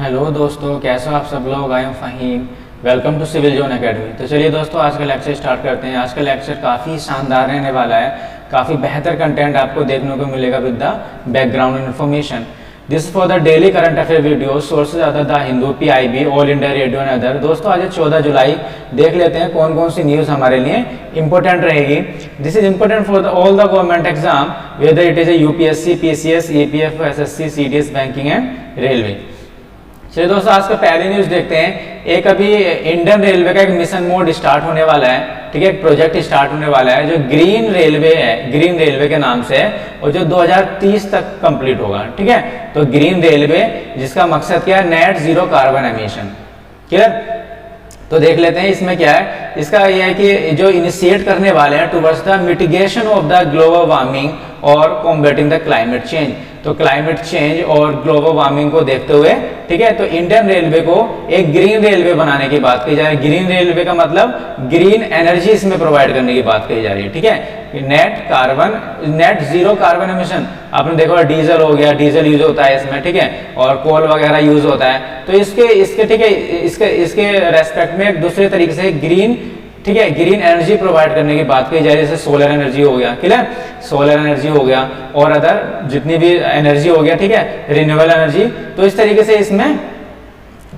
Hello दोस्तों, कैसे हो आप सब लोग। I am Faheem, welcome to civil zone academy. तो चलिए दोस्तों, आज का लेक्चर स्टार्ट करते हैं। आज का लेक्चर काफ़ी शानदार रहने वाला है। काफ़ी बेहतर कंटेंट आपको देखने को मिलेगा with the background information. This for the daily current affair video sources other the Hindu, PIB, all India radio and other. दोस्तों आज 14 जुलाई, देख लेते हैं कौन कौन सी न्यूज़ हमारे लिए इंपॉर्टेंट रहेगी। This is important for all the government exam, whether it is a UPSC, PCS, APF, SSC, CDS, banking and railway. चलिए दोस्तों, आज का पहले न्यूज देखते हैं। एक अभी इंडियन रेलवे का एक मिशन मोड स्टार्ट होने वाला है, ठीक है। एक प्रोजेक्ट स्टार्ट होने वाला है जो ग्रीन रेलवे है, ग्रीन रेलवे के नाम से है, और जो 2030 तक कंप्लीट होगा, ठीक है। तो ग्रीन रेलवे, जिसका मकसद क्या है, net zero carbon emission. Clear. तो देख लेते हैं इसमें क्या है। इसका यह है कि जो इनिशिएट करने वाले हैं towards the mitigation of the global warming और कॉम्बेटिंग द क्लाइमेट चेंज। तो क्लाइमेट चेंज और ग्लोबल वार्मिंग को देखते हुए, ठीक है, तो इंडियन रेलवे को एक ग्रीन रेलवे बनाने की बात की जा रही है। ग्रीन रेलवे का मतलब ग्रीन एनर्जी इसमें प्रोवाइड करने की बात कही जा रही है, ठीक है। नेट जीरो कार्बन एमिशन, आपने देखा डीजल हो गया, डीजल यूज होता है इसमें, ठीक है, और कोल वगैरह यूज होता है। तो इसके ठीक है, इसके रेस्पेक्ट में एक दूसरे तरीके से ग्रीन, ठीक है, ग्रीन एनर्जी प्रोवाइड करने की बात की जा रही है। जैसे सोलर एनर्जी हो गया, क्लियर, सोलर एनर्जी हो गया और अदर जितनी भी एनर्जी हो गया, ठीक है, रिन्यूएबल एनर्जी। तो इस तरीके से इसमें,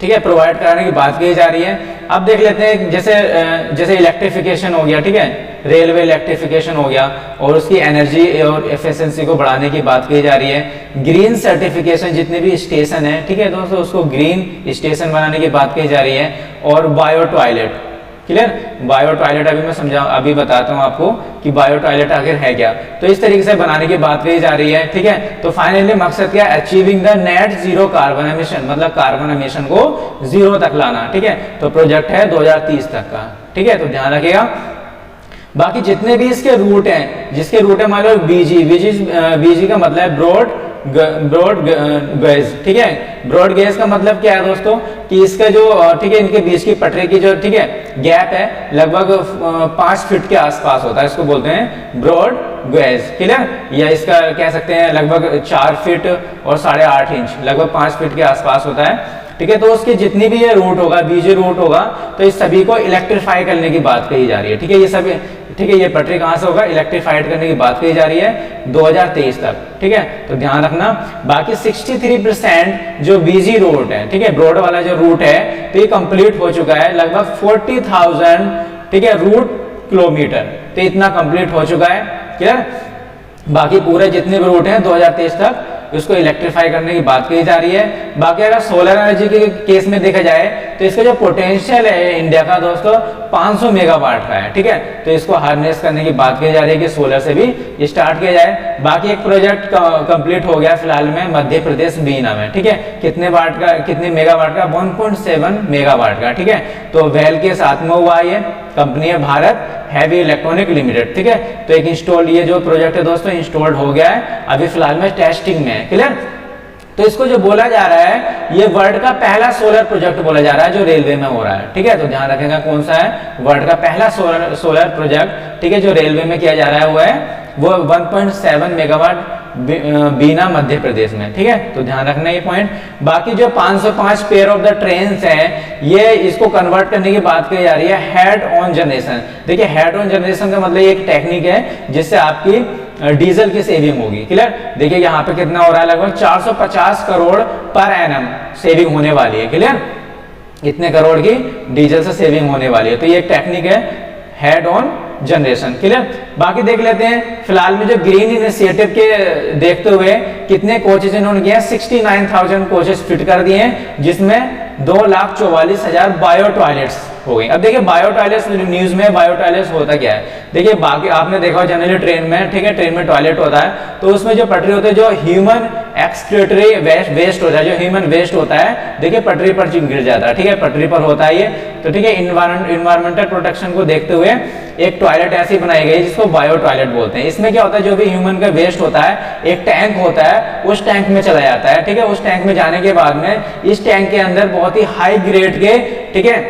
ठीक है, प्रोवाइड कराने की बात की जा रही है। अब देख लेते हैं, जैसे इलेक्ट्रिफिकेशन हो गया, ठीक है, रेलवे इलेक्ट्रिफिकेशन हो गया और उसकी एनर्जी और एफिशिएंसी को बढ़ाने की बात की जा रही है। ग्रीन सर्टिफिकेशन, जितने भी स्टेशन है, ठीक है दोस्तों, उसको ग्रीन स्टेशन बनाने की बात की जा रही है। और bio toilet, clear, bio toilet अभी बताता हूं आपको कि बायो टॉयलेट आखिर है क्या। तो इस तरीके से बनाने की बात कही जा रही है, ठीक है। तो फाइनली मकसद क्या है, achieving the net zero carbon emission, मतलब कार्बन एमिशन को जीरो तक लाना, ठीक है। तो प्रोजेक्ट है 2030 तक का, ठीक है, तो ध्यान रखिएगा। बाकी जितने भी इसके रूट हैं, जिसके रूट है मान लो बीजी का मतलब है ब्रॉड गेज, ठीक है। ब्रॉड गेज का मतलब क्या है दोस्तों, कि इसका जो, ठीक है, इनके बीच की पटरी की जो, ठीक है, गैप है लगभग 5 फीट के आसपास होता है। इसको बोलते हैं ब्रॉड गेज, क्लियर। या इसका कह सकते हैं लगभग 4 फीट और 8.5 इंच, लगभग 5 फीट के आसपास होता है, ठीक है। तो उसकी जितनी भी ये रूट होगा, बीजी रूट होगा, तो इस सभी को इलेक्ट्रीफाई करने की बात कही जा रही है, ठीक है। ये सभी, ठीक है, ये पटरी कहां से होगा, इलेक्ट्रीफाइड करने की बात कही जा रही है 2023 तक, ठीक है। तो ध्यान रखना। बाकी 63% जो बीजी रूट है, ठीक है, ब्रॉड वाला जो रूट है, तो ये कंप्लीट हो चुका है, लगभग 40,000, ठीक है, रूट किलोमीटर, तो इतना कंप्लीट हो चुका है, क्लियर। बाकी पूरे जितने भी रूट हैं 2023 तक उसको इलेक्ट्रीफाई करने की बात की जा रही है। बाकी अगर सोलर एनर्जी के केस में देखा जाए तो इसका जो पोटेंशियल है इंडिया का दोस्तों 500 मेगावाट का है, ठीक है। तो इसको हार्नेस करने की बात की जा रही है कि सोलर से भी स्टार्ट किया जाए। बाकी एक प्रोजेक्ट कंप्लीट हो गया फिलहाल में मध्य प्रदेश बीना में, ठीक है। कितने मेगावाट का 1.7 मेगावाट का, ठीक है। तो वेल के साथ में हुआ, ये कंपनी है भारत हैवी इलेक्ट्रॉनिक लिमिटेड, ठीक है। तो एक इंस्टॉल, ये जो प्रोजेक्ट है दोस्तों इंस्टॉल्ड हो गया है, अभी फिलहाल में टेस्टिंग में है, क्लियर। तो इसको जो बोला जा रहा है, ये वर्ल्ड का पहला सोलर प्रोजेक्ट बोला जा रहा है जो रेलवे में हो रहा है, ठीक है। तो ध्यान रखेगा कौन सा है, वर्ल्ड का पहला सोलर प्रोजेक्ट, ठीक है, जो रेलवे में किया जा रहा है, वो 1.7 मेगावाट बीना मध्य प्रदेश में, ठीक है। तो ध्यान रखना ये पॉइंट। बाकी जो 505 पेयर ऑफ द ट्रेन है, ये इसको कन्वर्ट करने की बात की जा रही है हेड ऑन जनरेशन। देखिए हेड ऑन जनरेशन का मतलब एक टेक्निक है जिससे आपकी डीजल की सेविंग होगी, क्लियर। देखिए यहाँ पे कितना हो रहा है, लगभग 450 करोड़ पर एनम सेविंग होने वाली है, क्लियर। इतने करोड़ की डीजल से सेविंग होने वाली है। तो ये एक टेक्निक है हेड ऑन जनरेशन, क्लियर। बाकी देख लेते हैं फिलहाल में जो ग्रीन इनिशिएटिव के देखते हुए कितने कोचेज इन्होंने किए, 69,000 कोचेज फिट कर दिए हैं, जिसमें 2,44,000 बायो टॉयलेट्स हो गई। अब देखिए बायो टॉयलेट्स, न्यूज में बायो टॉयलेट्स होता क्या है, देखिए बाकी आपने देखा जनरली ट्रेन में, ठीक है, ट्रेन में टॉयलेट होता है, तो उसमें जो पटरी होती है, जो ह्यूमन एक्सक्रीटरी वेस्ट होता है, जो ह्यूमन वेस्ट होता है, देखिए पटरी पर गिर जाता है, ठीक है, पटरी पर होता है ये। तो ठीक है, इन्वायरमेंटल प्रोटेक्शन को देखते हुए एक टॉयलेट ऐसी बनाई गई जिसको बायो टॉयलेट बोलते हैं। इसमें क्या होता है, जो भी ह्यूमन का वेस्ट होता है, एक टैंक होता है, उस टैंक में चला जाता है, ठीक है। उस टैंक में जाने के बाद में इस टैंक के अंदर बहुत ही हाई ग्रेड के, ठीक है,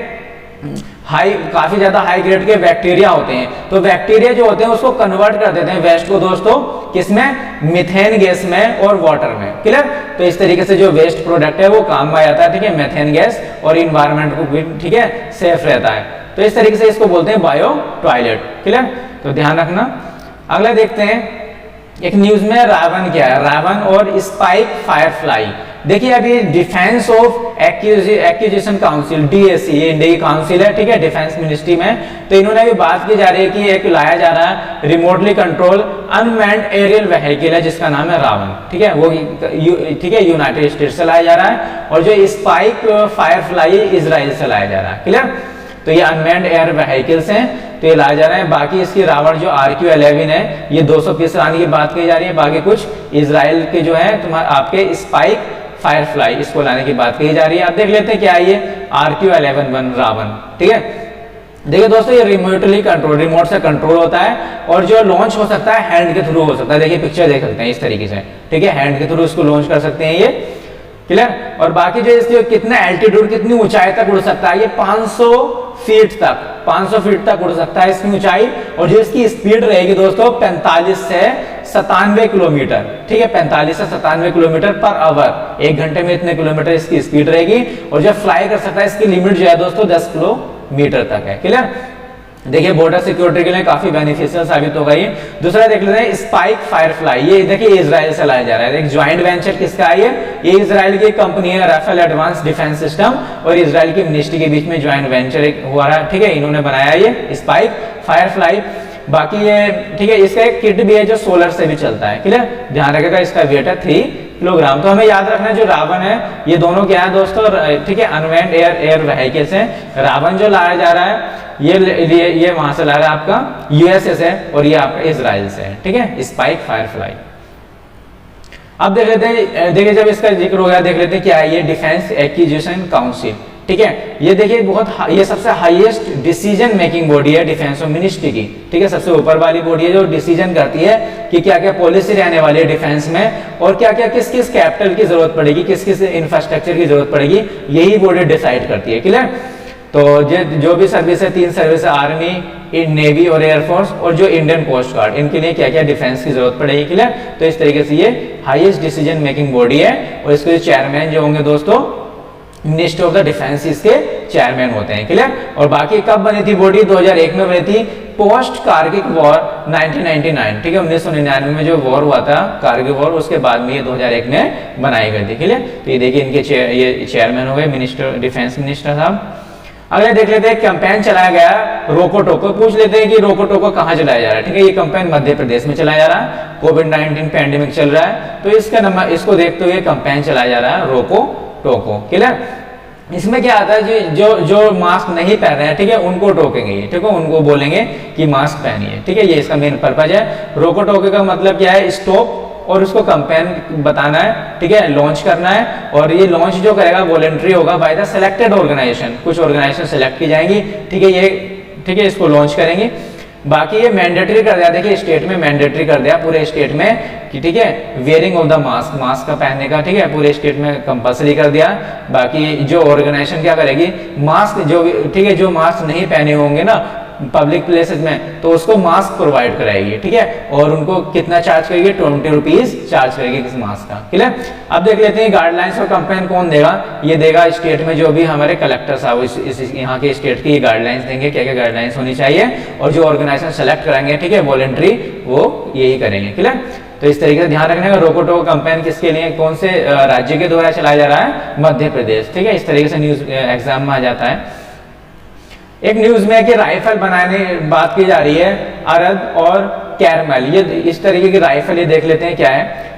काफी ज्यादा हाई ग्रेड के बैक्टीरिया होते हैं, तो बैक्टीरिया जो होते हैं उसको कन्वर्ट कर देते हैं वेस्ट को दोस्तों, किसमें, मीथेन गैस में और वाटर में। क्लियर। तो इस तरीके से जो वेस्ट प्रोडक्ट है वो काम में आ जाता है, ठीक है, मीथेन गैस, और इन्वायरमेंट को भी, ठीक है, सेफ रहता है। तो इस तरीके से इसको बोलते हैं बायो टॉयलेट। क्लियर। तो ध्यान रखना। अगला देखते हैं, एक न्यूज में रावण क्या है, रावण और स्पाइक फायरफ्लाई। देखिए अभी defence of acquisition council, DAC, ये इंडिया की काउंसिल है, ठीक है, डिफेंस मिनिस्ट्री में। तो इन्होंने अभी बात की जा रही है कि एक लाया जा रहा है remotely control unmanned aerial vehicle है जिसका नाम है रावण, ठीक है, वो ठीक है यूनाइटेड स्टेट से लाया जा रहा है, और जो स्पाइक फायरफ्लाई इजराइल से लाया जा रहा है। क्लियर। तो ये अनमैन्ड एयर व्हीकल्स हैं, तो ये लाया जा रहा है। बाकी इसकी रावण जो RQ-11 है ये 200 पीस लाने की बात की जा रही है। बाकी कुछ इजराइल के जो है तुम्हारे आपके स्पाइक फायरफ्लाई, इसको लाने की बात कही जा रही है। अब देख लेते हैं क्या है ये RQ-11 रावण, ठीक है। देखिए दोस्तों ये रिमोटली कंट्रोल, रिमोट से कंट्रोल होता है, और जो लॉन्च हो सकता है हैंड के थ्रू हो सकता है। देखिए पिक्चर देख सकते हैं इस तरीके से, ठीक है, हैंड के थ्रू इसको लॉन्च कर सकते हैं ये। क्लियर। और बाकी जो इसके कितना एल्टीट्यूड, कितनी ऊंचाई तक उड़ सकता है, ये 500 फीट तक, 500 फीट तक उड़ सकता है इसकी ऊंचाई। और जो इसकी स्पीड रहेगी दोस्तों 45 से 97 किलोमीटर, ठीक है, 45 से 97 किलोमीटर पर आवर, 1 घंटे में इतने किलोमीटर इसकी स्पीड रहेगी। और जो फ्लाई कर सकता है इसकी लिमिट जो है दोस्तों 10 किलोमीटर तक है। क्लियर। देखिए बॉर्डर सिक्योरिटी के लिए काफी बेनिफिशियल साबित होगा ये। दूसरा देख लेते हैं स्पाइक फायरफ्लाई, ये देखिए इजराइल से लाया जा रहा है। एक ज्वाइंट वेंचर किसका है ये इजराइल की कंपनी है राफेल एडवांस डिफेंस सिस्टम और इजराइल की मिनिस्ट्री के बीच में ज्वाइंट वेंचर हुआ है, ठीक है, इन्होंने बनाया ये स्पाइक फायरफ्लाई। बाकी ये, ठीक है, इसका एक किट भी है जो सोलर से भी चलता है। क्लियर। ध्यान रखिएगा इसका वेट है 3 किलोग्राम। तो हमें याद रखना है जो रावण है ये दोनों क्या है दोस्तों, ठीक है, अनमैन्ड एयर व्हीकल्स हैं। रावण जो लाया जा रहा है ये वहां से ला रहा है आपका यूएसए से, और ये आपका इजराइल से है, ठीक है, स्पाइक फायरफ्लाई। अब देख लेते हैं, देखिए जब इसका जिक्र हो गया देख लेते हैं क्या है ये डिफेंस एक्विजिशन काउंसिल, ठीक है। ये देखिए ये सबसे हाईएस्ट डिसीजन मेकिंग बॉडी है डिफेंस मिनिस्ट्री की, ठीक है, सबसे ऊपर वाली बॉडी है जो डिसीजन करती है कि क्या क्या पॉलिसी रहने वाली है डिफेंस में, और क्या क्या किस किस कैपिटल की जरूरत पड़ेगी, किस किस इंफ्रास्ट्रक्चर की जरूरत पड़ेगी, यही बॉडी डिसाइड करती है। क्लियर। तो जो भी सर्विस है, 3 सर्विस है, आर्मी, नेवी और एयरफोर्स, और जो इंडियन कोस्ट गार्ड, इनके लिए क्या क्या डिफेंस की जरूरत पड़ेगी। क्लियर। तो इस तरीके से ये हाईएस्ट डिसीजन मेकिंग बॉडी है, और इसके चेयरमैन जो होंगे दोस्तों मिनिस्टर ऑफ द डिफेंस इसके चेयरमैन होते हैं। क्लियर। और बाकी कब बनी थी बॉडी, 2001 में बनी थी, पोस्ट कारगिल वॉर 1999, ठीक है, 1999 में जो वॉर हुआ था कारगिल वॉर, उसके बाद में ये 2001 में बनाई गई थी। क्लियर। तो ये देखिए इनके ये चेयरमैन हो गए मिनिस्टर, डिफेंस मिनिस्टर साहब। अगले देख लेते हैं कैंपेन चलाया गया रोको टोको, पूछ लेते हैं कि रोको टोको कहाँ चलाया जा रहा है, ठीक है, ये कैंपेन मध्य प्रदेश में चलाया जा रहा है, कोविड-19 पैंडेमिक चल रहा है, तो इसको देखते हुए कैंपेन चलाया जा रहा है रोको टोको। क्लियर। इसमें क्या आता है जो मास्क नहीं पहन रहे हैं, ठीक है, उनको टोकेंगे, ठीक है, उनको बोलेंगे कि मास्क पहनिए, ठीक है, ये इसका मेन पर्पज है। रोको टोके का मतलब क्या है, स्टॉप, और उसको कैंपेन बताना है, ठीक है, लॉन्च करना है, और ये लॉन्च जो करेगा वॉलंटरी होगा बाय द सिलेक्टेड ऑर्गेनाइजेशन, कुछ ऑर्गेनाइजेशन सेलेक्ट की जाएंगी, ठीक है, ये, ठीक है, इसको लॉन्च करेंगे। बाकी ये मैंडेटरी कर दिया, देखिए स्टेट में मैंडेटरी कर दिया पूरे स्टेट में कि, ठीक है, wearing of the mask, mask का पहनने का, ठीक है, पूरे स्टेट में कंपलसरी कर दिया। बाकी जो ऑर्गेनाइजेशन क्या करेगी, मास्क जो, ठीक है, जो मास्क नहीं पहने होंगे ना पब्लिक प्लेसेस में, तो उसको मास्क प्रोवाइड कराएगी, ठीक है, और उनको कितना चार्ज करेगी, 20 रुपीज चार्ज करेगी किस मास्क का। क्लियर। अब देख लेते हैं गाइडलाइंस और कैंपेन कौन देगा, ये देगा स्टेट में जो भी हमारे कलेक्टर साहब इस यहाँ के स्टेट की गाइडलाइंस देंगे, क्या क्या गाइडलाइंस होनी चाहिए, और जो ऑर्गेनाइजेशन सेलेक्ट कराएंगे, ठीक है, वॉलंटरी, वो यही करेंगे। क्लियर। तो इस तरीके से ध्यान रखने का, रोको टोको कैंपेन किसके लिए, कौन से राज्य के द्वारा चलाया जा रहा है, मध्य प्रदेश, ठीक है, इस तरीके से न्यूज एग्जाम में आ जाता है। एक न्यूज में कि राइफल बनाने बात की जा रही है, अरद और कैरमल, ये इस तरीके की राइफल, ये देख लेते हैं क्या है,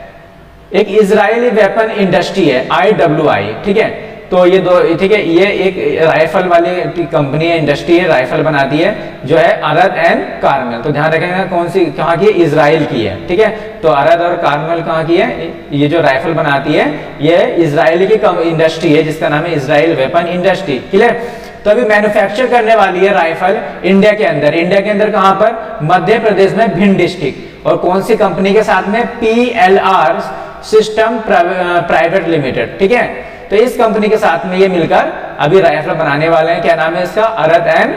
एक इजरायली वेपन इंडस्ट्री है IWI, ठीक है, तो ये दो, ठीक है, ये एक राइफल वाली कंपनी है, इंडस्ट्री है, राइफल बनाती है, जो है अरद एंड कार्मल। तो ध्यान रखेंगे कौन सी, कहाँ की है, इजराइल की है, ठीक है, तो अरद और कार्मल कहाँ की है, ये जो राइफल बनाती है ये इजराइल की इंडस्ट्री है जिसका नाम है इजराइल वेपन इंडस्ट्री। क्लियर। तो अभी मैन्युफैक्चर करने वाली है राइफल इंडिया के अंदर कहां पर, मध्य प्रदेश में भिंड डिस्ट्रिक्ट, और कौन सी कंपनी के साथ में, PLR सिस्टम प्राइवेट लिमिटेड, ठीक है, तो इस कंपनी के साथ में ये मिलकर अभी राइफल बनाने वाले हैं। क्या नाम है इसका? अरथ एंड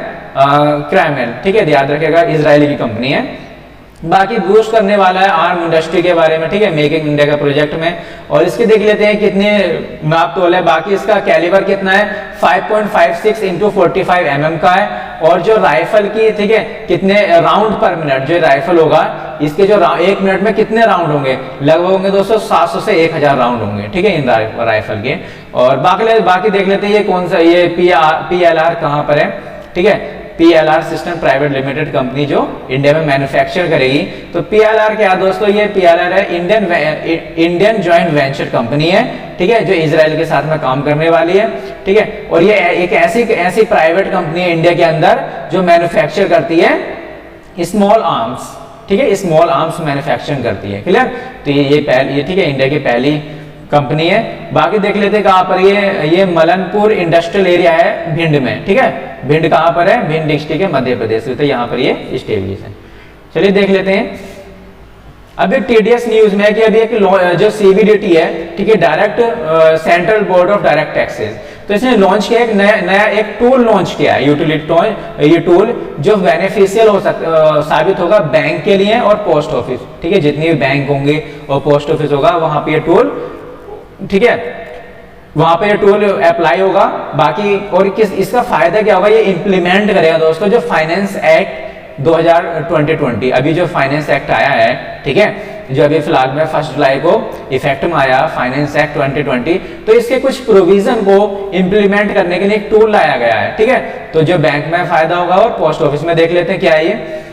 क्रैमल, ठीक है, याद रखिएगा, इजरायली की कंपनी है। बाकी बूस्ट करने वाला है आर्म इंडस्ट्री के बारे में, ठीक है, मेक इन इंडिया का प्रोजेक्ट में। और इसके देख लेते हैं कितने माप तोल है। बाकी इसका कैलिबर कितना है? 5.56 इंटू 45 mm का है। और जो राइफल की, ठीक है, कितने राउंड पर मिनट जो राइफल होगा, इसके जो 1 मिनट में कितने राउंड होंगे? लगभग होंगे दोस्तों 700 से 1000 राउंड होंगे, ठीक है, इन राइफल के। और बाकी देख लेते हैं ये कौन सा, ये PLR कहाँ पर है, ठीक है, PLR system private limited company जो इंडिया में मैन्युफैक्चर करेगी। तो PLR क्या दोस्तों? ये PLR है इंडियन जॉइंट वेंचर कंपनी है, ठीक है, जो इजराइल के साथ में काम करने वाली है, ठीक है। और ये एक ऐसी प्राइवेट कंपनी है इंडिया के अंदर जो मैन्युफैक्चर करती है स्मॉल आर्म्स, ठीक है, स्मॉल आर्म्स मैन्युफैक्चरिंग करती है, क्लियर। तो ये ठीक है, इंडिया की पहली कंपनी है। बाकी देख लेते हैं कहां पर, ये मलनपुर इंडस्ट्रियल एरिया है भिंड में, ठीक है। भिंड कहां पर है? भिंड डिस्ट्रिक्ट है, मध्य प्रदेश। तो यहाँ पर ये स्टेब्लिश है। चलिए देख लेते हैं। अभी TDS न्यूज में है कि अभी एक जो CBDT है, ठीक है, direct central board of direct taxes, तो इसने लॉन्च किया एक नया एक टूल लॉन्च किया है, यूटिलिटी। ये टूल जो बेनिफिशियल साबित होगा बैंक के लिए और पोस्ट ऑफिस, ठीक है, जितने भी बैंक होंगे और पोस्ट ऑफिस होगा वहां पे ये टूल, ठीक है, वहां पे ये टूल अप्लाई होगा। बाकी और इसका फायदा क्या होगा? ये इंप्लीमेंट करेगा दोस्तों जो फाइनेंस एक्ट 2020, अभी जो फाइनेंस एक्ट आया है, ठीक है, जो अभी फिलहाल में 1 जुलाई को इफेक्ट में आया फाइनेंस एक्ट 2020, तो इसके कुछ प्रोविजन को इंप्लीमेंट करने के लिए एक टूल लाया गया है, ठीक है। तो जो बैंक में फायदा होगा और पोस्ट ऑफिस में देख लेते हैं क्या है ये।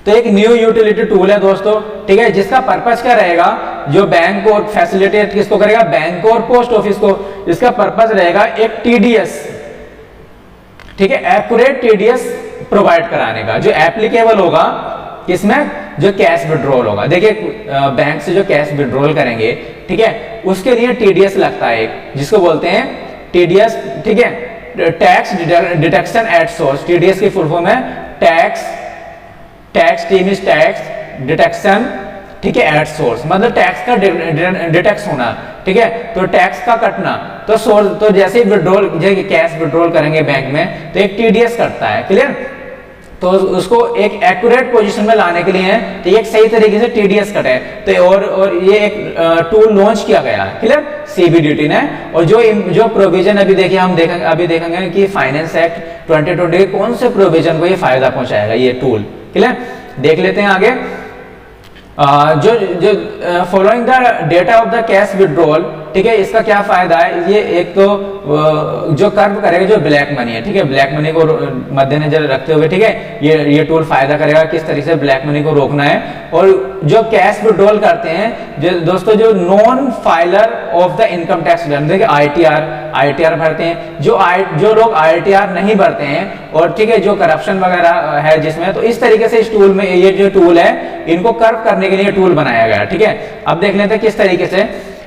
तो एक न्यू यूटिलिटी टूल है दोस्तों, ठीक है, जिसका पर्पस क्या रहेगा? जो बैंक को फैसिलिटेट किसको करेगा? बैंक और पोस्ट ऑफिस को। इसका पर्पस रहेगा एक TDS, ठीक है, एक्यूरेट TDS प्रोवाइड कराने का, जो एप्लीकेबल होगा किसमें? जो कैश विड्रॉल होगा। देखिए बैंक से जो कैश विड्रॉल करेंगे, ठीक है, उसके लिए TDS लगता है एक, जिसको बोलते हैं TDS, ठीक है, tax deduction at source. TDS की फुल फॉर्म है टैक्स डिडक्शन, ठीक है, एट सोर्स, मतलब टैक्स का डिडक्ट होना, ठीक है, तो टैक्स का कटना। तो सोर्स, तो जैसे ही विड्रॉल, जैसे कैश विड्रॉल करेंगे बैंक में तो एक TDS कटता है, क्लियर। तो उसको एक एक्यूरेट पोजीशन में लाने के लिए है, तो एक सही तरीके से TDS कटे। तो और ये एक टूल लॉन्च किया गया है, क्लियर, CBDT ने। और जो प्रोविजन अभी देखिए हम देखेंगे कि फाइनेंस एक्ट 2020 कौन से प्रोविजन को ये फायदा पहुंचाएगा ये टूल, क्लियर। देख लेते हैं आगे। जो following the data of the cash withdrawal, ठीक है, इसका क्या फायदा है? ये एक तो जो कर्व करेगा जो ब्लैक मनी है, ठीक है, ब्लैक मनी को मद्देनजर रखते हुए, ठीक है, ये टूल फायदा करेगा किस तरीके से ब्लैक मनी को रोकना है। और जो कैश विड्रॉल करते हैं, जो दोस्तों जो non filer of the income tax return, देखिए ITR भरते हैं, जो लोग ITR नहीं भरते हैं, और ठीक है, जो करप्शन वगैरह है जिसमें, तो इस तरीके से इस टूल में, ये जो टूल है, इनको कर्व करने के लिए टूल बनाया गया है, ठीक है। अब देख लेते हैं किस तरीके से।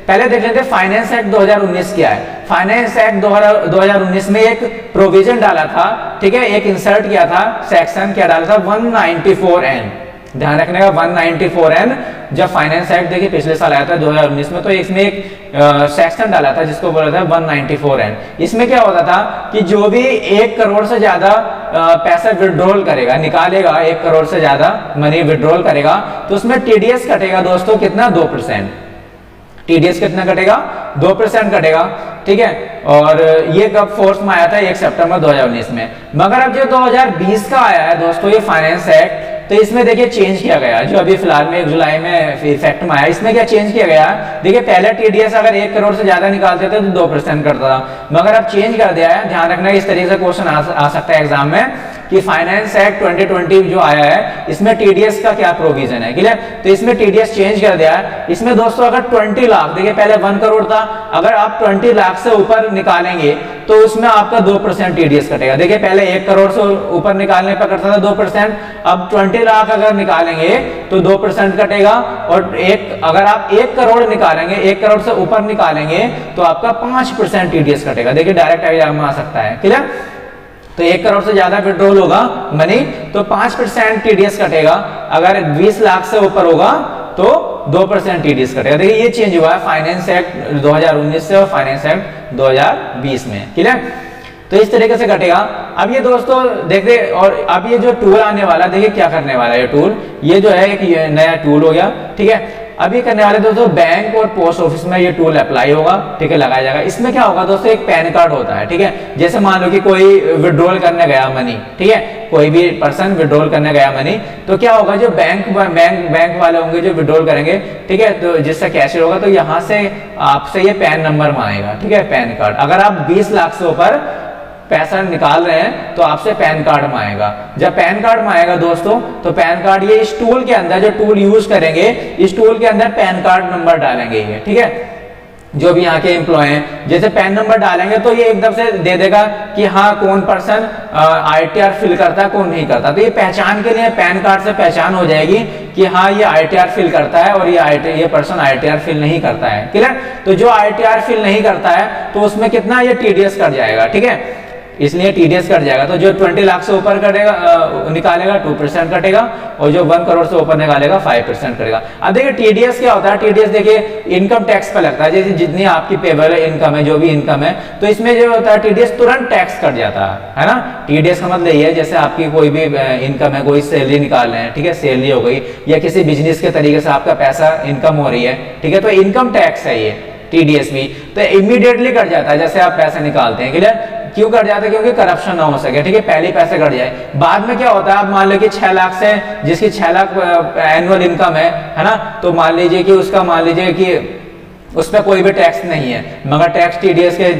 पहले देख लेते हैं फाइनेंस एक्ट 2019 क्या है। फाइनेंस एक्ट 2019 में एक प्रोविजन डाला था, ठीक है, एक इंसर्ट किया था, सेक्शन क्या डाला था? 194N, ध्यान रखने का, 194N। जब फाइनेंस एक्ट देखिए पिछले साल आया था 2019 में, तो इसमें एक सेक्शन डाला था जिसको बोला था 194N। इसमें क्या होता था कि जो भी 1 करोड़ से ज्यादा पैसा विड्रॉल करेगा, निकालेगा, 1 करोड़ से ज्यादा मनी विड्रॉल करेगा, तो उसमें TDS कटेगा दोस्तों, कितना? 2%। TDS कितना कटेगा? 2% कटेगा, ठीक है। और ये कब फोर्स में आया था? 1 सितंबर 2019 में। मगर अब जो 2020 का आया है दोस्तों ये फाइनेंस एक्ट, तो इसमें देखिए चेंज किया गया, जो अभी फिलहाल में 1 जुलाई में इफेक्ट में आया। इसमें क्या चेंज किया गया? देखिए पहले TDS अगर 1 करोड़ से ज्यादा निकालते थे तो 2% करता था, मगर अब चेंज कर दिया है। ध्यान रखना, इस तरीके से क्वेश्चन आ सकता है एग्जाम में कि फाइनेंस एक्ट 2020 जो आया है, इसमें TDS का क्या प्रोविजन है, क्लियर। तो इसमें TDS चेंज कर दिया है। इसमें दोस्तों अगर 20 लाख, देखिए पहले 1 करोड़ था, अगर आप 20 लाख से ऊपर निकालेंगे तो उसमें आपका 2% TDS कटेगा। देखिए पहले 1 करोड़ से ऊपर निकालने पर कटता था 2%, अब 20 लाख अगर निकालेंगे तो 2% कटेगा। और अगर आप 1 करोड़ निकालेंगे, 1 करोड़ से ऊपर निकालेंगे तो आपका 5% TDS कटेगा। देखिए डायरेक्ट एग्जाम में आ सकता है, क्लियर। तो 1 करोड़ से ज्यादा विड्रॉल होगा मनी तो 5% TDS कटेगा, अगर 20 लाख से ऊपर होगा तो 2% टीडीएस कटेगा। देखिए ये चेंज हुआ है फाइनेंस एक्ट 2019 से और फाइनेंस एक्ट 2020 में, क्लियर। तो इस तरीके से कटेगा। अब ये दोस्तों देखते, और अब ये जो टूल आने वाला, देखिए क्या करने वाला है ये टूल, ये जो है एक ये नया टूल हो गया, ठीक है। अब ये करने वाले दोस्तों बैंक और पोस्ट ऑफिस में ये टूल अप्लाई होगा, ठीक है, लगाया जाएगा। इसमें क्या होगा दोस्तों, एक पैन कार्ड होता है, ठीक है। जैसे मान लो कि कोई विड्रॉल करने गया मनी, ठीक है, कोई भी पर्सन विड्रॉल करने गया मनी, तो क्या होगा, जो बैंक वाले होंगे जो विड्रॉल करेंगे, ठीक है, तो जिससे कैशियर होगा, तो यहाँ से आपसे ये पैन नंबर मांगेगा, ठीक है, पैन कार्ड। अगर आप 20 लाख से ऊपर पैसा निकाल रहे हैं तो आपसे पैन कार्ड मांगेगा। जब पैन कार्ड मांगेगा दोस्तों, तो पैन कार्ड ये इस टूल के अंदर, जो टूल यूज करेंगे, इस टूल के अंदर पैन कार्ड नंबर डालेंगे ये, ठीक है, जो भी यहाँ के एम्प्लॉय हैं। जैसे पैन नंबर डालेंगे तो ये एकदम से दे देगा कि हाँ कौन पर्सन आईटीआर फिल करता है, कौन नहीं करता। तो ये पहचान के लिए पैन कार्ड से पहचान हो जाएगी कि हाँ ये आईटीआर फिल करता है और ये पर्सन आईटीआर फिल नहीं करता है, क्लियर। तो जो आईटीआर फिल नहीं करता है तो उसमें कितना ये टीडीएस कट जाएगा, ठीक है, इसलिए टीडीएस कट जाएगा। तो जो 20 लाख से ऊपर कटेगा निकालेगा 2% कटेगा, और जो 1 करोड़ से ऊपर निकालेगा 5% कटेगा। अब देखिए टीडीएस क्या होता है, टीडीएस देखिए इनकम टैक्स पे लगता है। जैसे जितनी आपकी पेबल इनकम है, जो भी इनकम है, तो इसमें जो होता है टीडीएस तुरंत टैक्स कट जाता है ना। टीडीएस का मतलब ये है, जैसे आपकी कोई भी इनकम है, कोई सैलरी निकाल रहे हैं, ठीक है, सैलरी हो गई, या किसी बिजनेस के तरीके से आपका पैसा इनकम हो रही है, ठीक है, तो इनकम टैक्स है ये टीडीएस भी, तो इमीडिएटली कट जाता है जैसे आप पैसा निकालते हैं, क्लियर। क्यों कट जाता है, क्योंकि करप्शन ना हो सके, ठीक है, पहले पैसे कट जाए। बाद में क्या होता है, आप मान लो कि 6 लाख से, जिसकी 6 लाख एनुअल इनकम है ना, तो मान लीजिए कि उसका, मान लीजिए कि उस पर कोई भी टैक्स नहीं है, मगर टैक्स टीडीएस के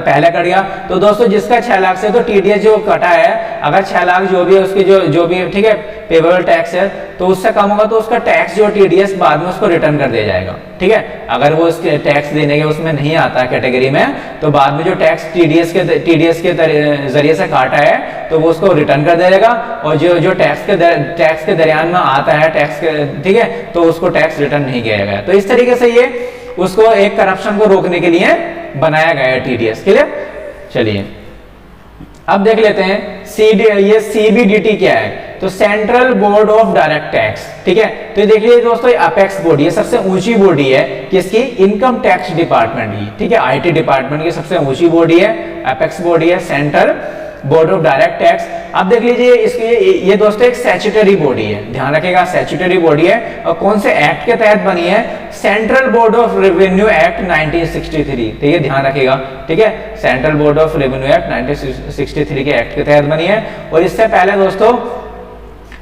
पहले कट गया। तो दोस्तों जिसका 6 लाख से, तो टीडीएस जो कटा है, अगर 6 लाख जो भी उसकी जो भी, ठीक है, पेबल टैक्स है, तो उससे कम होगा तो उसका टैक्स जो टीडीएस बाद में उसको रिटर्न कर दिया जाएगा, ठीक है। अगर वो उसके टैक्स देने के उसमें नहीं आता है कैटेगरी में, तो बाद में जो टैक्स टीडीएस के जरिए से काटा है, तो वो उसको रिटर्न कर देगा। और जो टैक्स के दरमियान में आता है टैक्स के, ठीक है, तो उसको टैक्स रिटर्न नहीं किया जाएगा। तो इस तरीके से ये उसको एक करप्शन को रोकने के लिए बनाया गया है टीडीएस, क्लियर। चलिए अब देख लेते हैं ये सीबीडीटी क्या है। तो central board of direct tax, ठीक है। तो देखिए दोस्तों अपेक्स बॉडी है, सबसे ऊंची बॉडी है किसकी, इनकम टैक्स डिपार्टमेंट की, ठीक है, आईटी डिपार्टमेंट की सबसे ऊंची बॉडी है, अपेक्स बॉडी है, central board of direct tax. अब देख लीजिए इसके, ये दोस्तों एक स्टैट्यूटरी बॉडी है, ध्यान रखिएगा, स्टैट्यूटरी बॉडी है, और कौन से एक्ट के तहत बनी है, central board of revenue act 1963, ठीक है, ध्यान रखिएगा, ठीक है, central board of revenue act 1963 के एक्ट के तहत बनी है। और इससे पहले दोस्तों,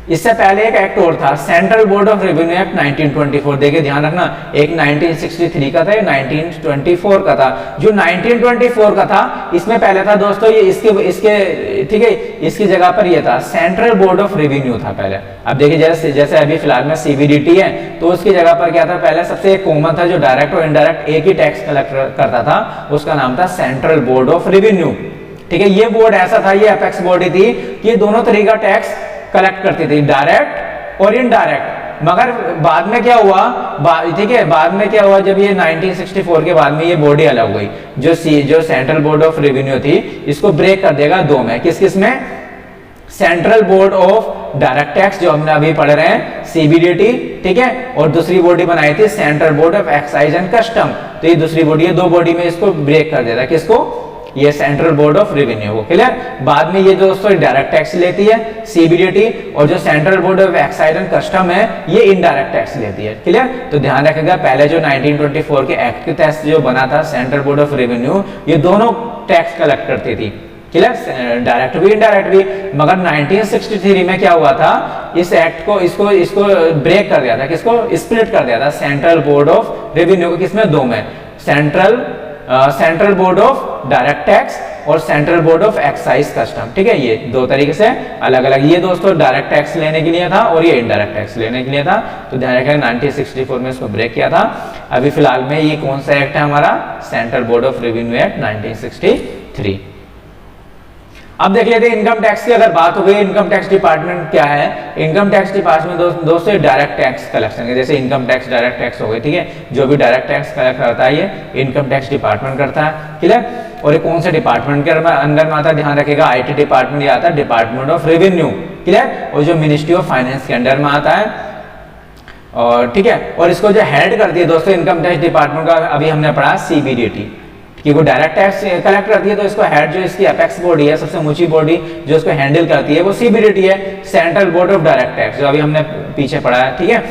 इससे पहले एक एक्ट और था, central board of revenue act 1924, देखिए ध्यान रखना, एक 1963 का था, 1924 का था। जो 1924 का था, इसमें पहले था दोस्तों ये इसके ठीक है, इसकी जगह पर ये था सेंट्रल बोर्ड ऑफ रेवेन्यू था पहले। अब देखिए जैसे अभी फिलहाल में सीबीडीटी है, तो उसकी जगह पर क्या था, पहले सबसे एक कॉमन था जो डायरेक्ट और इनडायरेक्ट एक ही टैक्स कलेक्ट करता था, उसका नाम था सेंट्रल बोर्ड ऑफ रेवेन्यू, ठीक है। ये बोर्ड ऐसा था, ये अपेक्स बॉडी थी कि दोनों तरह का टैक्स कलेक्ट करती थी, डायरेक्ट और इनडायरेक्ट। मगर बाद में क्या हुआ, ठीक है, बाद में क्या हुआ, जब ये 1964 के बाद में ये बॉडी अलग हुई, जो सेंट्रल बोर्ड ऑफ रेवेन्यू थी, इसको ब्रेक कर देगा दो में, किस में, central board of direct tax जो हमने अभी पढ़ रहे हैं सीबीडीटी, ठीक है, और दूसरी बॉडी बनाई थी central board of excise and custom. तो ये दूसरी बॉडी है, दो बॉडी में इसको ब्रेक कर देता है, किसको, ये सेंट्रल बोर्ड ऑफ रेवेन्यू को, क्लियर। बाद में ये दोस्तों डायरेक्ट टैक्स लेती है सीबीडीटी, और जो central board of excise and custom है ये इनडायरेक्ट टैक्स लेती है, क्लियर। तो ध्यान रखिएगा, पहले जो 1924 के एक्ट के तहत जो बना था सेंट्रल बोर्ड ऑफ रेवेन्यू, ये दोनों टैक्स कलेक्ट करती थी, क्लियर, डायरेक्ट भी इनडायरेक्ट भी। मगर 1963 में क्या हुआ था, इस एक्ट को इसको ब्रेक कर दिया था, किसको, स्प्लिट कर दिया था, सेंट्रल बोर्ड ऑफ रेवेन्यू को किसमें, दो में, central board of direct tax और central board of excise custom, ठीक है, ये दो तरीके से अलग अलग। ये दोस्तों डायरेक्ट टैक्स लेने के लिए था और ये इनडायरेक्ट टैक्स लेने के लिए था। तो ध्यान रखें 1964 में इसको ब्रेक किया था। अभी फिलहाल में ये कौन सा एक्ट है हमारा, central board of revenue act 1963। अब देख लेते हैं इनकम टैक्स की अगर बात हो गई, इनकम टैक्स डिपार्टमेंट क्या है। इनकम टैक्स डिपार्टमेंट दोस्तों डायरेक्ट टैक्स कलेक्शन है, जैसे इनकम टैक्स डायरेक्ट टैक्स हो गई, ठीक है, जो भी डायरेक्ट टैक्स कलेक्ट करता है ये इनकम टैक्स डिपार्टमेंट करता है, क्लियर। और ये कौन से डिपार्टमेंट के अंदर में आता है, ध्यान रखिएगा, आईटी डिपार्टमेंट, ये आता है डिपार्टमेंट ऑफ रेवेन्यू, क्लियर। और जो मिनिस्ट्री ऑफ फाइनेंस के अंडर में आता है। और ठीक है, और इसको जो हेड करती है दोस्तों इनकम टैक्स डिपार्टमेंट का, अभी हमने पढ़ा CBDT, कि वो डायरेक्ट टैक्स कलेक्ट करती है, तो इसको हेड जो इसकी अपेक्स बॉडी है, सबसे ऊंची बॉडी जो इसको हैंडल करती है वो CBDT है, central board of direct tax, जो अभी हमने पीछे पढ़ा है। ठीक है,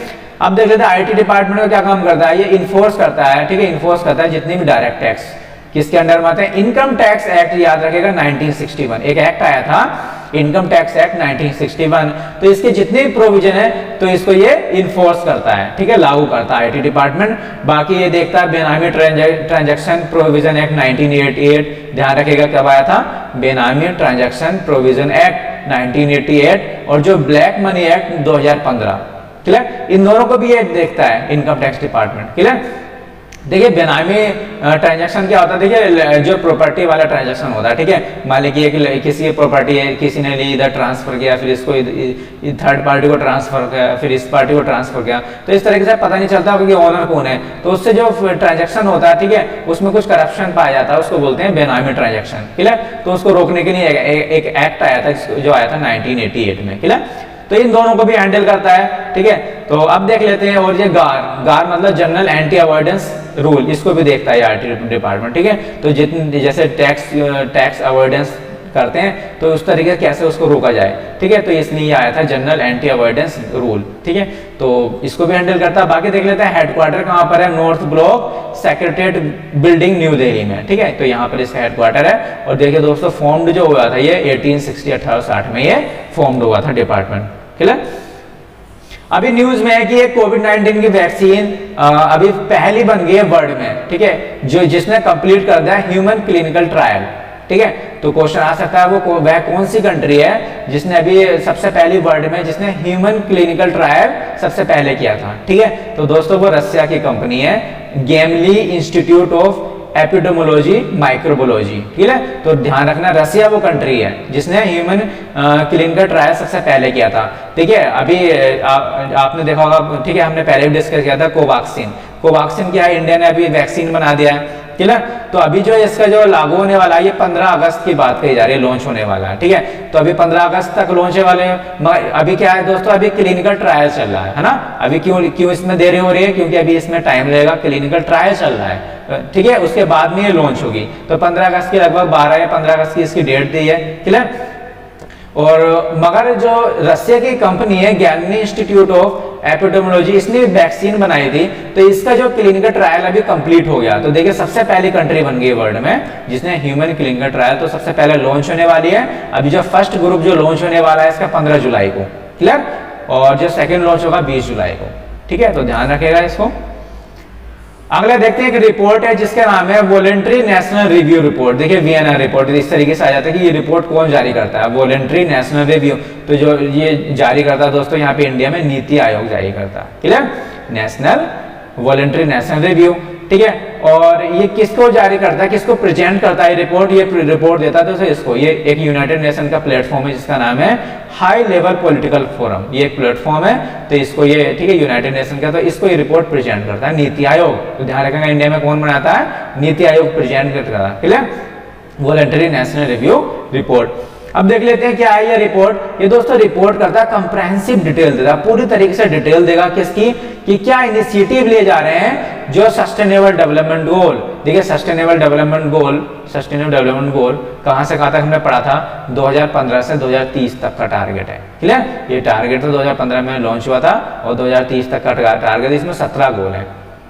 अब देख लेते हैं IT डिपार्टमेंट का क्या काम करता है। ये इन्फोर्स करता है, ठीक है, इन्फोर्स करता है जितनी भी डायरेक्ट टैक्स किसके अंडर में आते हैं। इनकम टैक्स एक्ट याद रखेगा 1961, एक एक्ट आया था इनकम टैक्स एक्ट 1961, तो इसके जितने भी प्रोविजन है तो इसको ये इन्फोर्स करता है, ठीक है, लागू करता है IT डिपार्टमेंट। बाकी ये देखता है बेनामी ट्रांजैक्शन प्रोविजन एक्ट 1988, ध्यान रखेगा कब आया था, बेनामी ट्रांजैक्शन प्रोविजन एक्ट 1988, और जो ब्लैक मनी एक्ट 2015, क्लियर, इन दोनों को भी ये देखता है इनकम टैक्स डिपार्टमेंट, क्लियर। देखिए बेनामी ट्रांजैक्शन क्या होता है, देखिए जो प्रॉपर्टी वाला ट्रांजैक्शन होता है, ठीक है, मान लीजिए कि किसी की प्रॉपर्टी है, किसी ने ली, इधर ट्रांसफर किया, फिर इसको थर्ड पार्टी को ट्रांसफर किया, फिर इस पार्टी को ट्रांसफर किया, तो इस तरीके से पता नहीं चलता कि ओनर कौन है, तो उससे जो ट्रांजैक्शन होता है, ठीक है, उसमें कुछ करप्शन पाया जाता है, उसको बोलते हैं बेनामी ट्रांजैक्शन, क्लियर। तो उसको रोकने के लिए एक एक्ट आया था जो आया था 1988 में, क्लियर। तो इन दोनों को भी हैंडल करता है, ठीक है। तो अब देख लेते हैं, और ये गार मतलब जनरल एंटी अवॉइडेंस रूल, इसको भी देखता है IT डिपार्टमेंट, ठीक है। तो जितने जैसे टैक्स अवॉइडेंस करते हैं तो उस तरीके कैसे उसको रोका जाए, ठीक है, तो इसलिए आया था जनरल एंटी अवॉइडेंस रूल, ठीक है, तो इसको भी हैंडल करता है। बाकी देख लेते हैं हेडक्वार्टर कहाँ पर है, north block secretariat building new Delhi में, ठीक है, तो यहाँ पर इसका हेडक्वार्टर है। और देखिए दोस्तों फॉर्म्ड जो हुआ था ये 1860 में ये फॉर्म्ड हुआ था डिपार्टमेंट, क्लियर। अभी न्यूज में है कि ये कोविड-19 की वैक्सीन अभी पहली बन गई है वर्ल्ड में, ठीक है, जो जिसने कंप्लीट कर दिया ह्यूमन क्लिनिकल ट्रायल, ठीक है। तो क्वेश्चन आ सकता है वह कौन सी कंट्री है जिसने अभी सबसे पहली वर्ल्ड में जिसने ह्यूमन क्लिनिकल ट्रायल सबसे पहले किया था, ठीक है। तो दोस्तों वो रशिया की कंपनी है, गेमली इंस्टीट्यूट ऑफ एपिडेमोलॉजी माइक्रोबायोलॉजी, ठीक है। तो ध्यान रखना रशिया वो कंट्री है जिसने ह्यूमन क्लिनिकल ट्रायल सबसे पहले किया था, ठीक है। अभी आपने देखा होगा, ठीक है, हमने पहले भी डिस्कस किया था कोवैक्सीन क्या है, इंडिया ने अभी वैक्सीन बना दिया है, क्लियर। तो अभी जो इसका जो लागू होने वाला है ये 15 अगस्त की बात कही जा रही है, लॉन्च होने वाला है, ठीक है। तो अभी 15 अगस्त तक लॉन्च होने वाले हैं। अभी क्या है दोस्तों, अभी क्लिनिकल ट्रायल चल रहा है ना। अभी क्यों इसमें देरी हो रही है, क्योंकि अभी इसमें टाइम लगेगा, क्लिनिकल ट्रायल चल रहा है, ठीक है, उसके बाद में ये लॉन्च होगी। तो 15 अगस्त की लगभग 12 या 15 अगस्त की इसकी डेट दी है, क्लियर। और मगर जो रशिया की कंपनी है गैमली इंस्टीट्यूट ऑफ एपिडेमोलॉजी, इसने वैक्सीन बनाई थी, तो इसका जो क्लिनिकल ट्रायल अभी कंप्लीट हो गया। तो देखिए सबसे पहली कंट्री बन गई वर्ल्ड में जिसने ह्यूमन क्लिनिकल ट्रायल तो सबसे पहले लॉन्च होने वाली है। अभी जो फर्स्ट ग्रुप जो लॉन्च होने वाला है इसका 15 जुलाई को, क्लियर, और जो सेकेंड लॉन्च होगा 20 जुलाई को, ठीक है। तो ध्यान रखेगा इसको। अगला देखते हैं एक रिपोर्ट है जिसका नाम है वॉलेंट्री नेशनल रिव्यू रिपोर्ट। देखिए VNR रिपोर्ट इस तरीके से आ जाता है कि ये रिपोर्ट कौन जारी करता है, वॉलेंट्री नेशनल रिव्यू। तो जो ये जारी करता है दोस्तों यहाँ पे इंडिया में नीति आयोग जारी करता है, clear, national voluntary national review, ठीक है। और ये किसको जारी करता है, किसको प्रेजेंट करता है रिपोर्ट, ये रिपोर्ट देता है तो इसको, ये एक यूनाइटेड नेशन का प्लेटफॉर्म है जिसका नाम है हाई लेवल पॉलिटिकल फोरम, ये एक प्लेटफॉर्म है। तो इसको ये, ठीक है, यूनाइटेड नेशन का, तो इसको ये रिपोर्ट प्रेजेंट करता है नीति आयोग। तो ध्यान रखना इंडिया में कौन बनाता है, नीति आयोग प्रेजेंट करता है, clear, voluntary national review report. अब देख लेते हैं क्या है ये रिपोर्ट। ये दोस्तों रिपोर्ट करता है कंप्रेहेंसिव डिटेल देगा, पूरी तरीके से डिटेल देगा किसकी, कि क्या इनिशिएटिव लिए जा रहे हैं जो सस्टेनेबल डेवलपमेंट गोल। देखिए सस्टेनेबल डेवलपमेंट गोल कहां से कहां तक हमने पढ़ा था, 2015 से 2030 तक का टारगेट है, क्लियर। ये टारगेट तो 2015 में लॉन्च हुआ था और 2030 तक का टारगेट, इसमें 17 गोल है,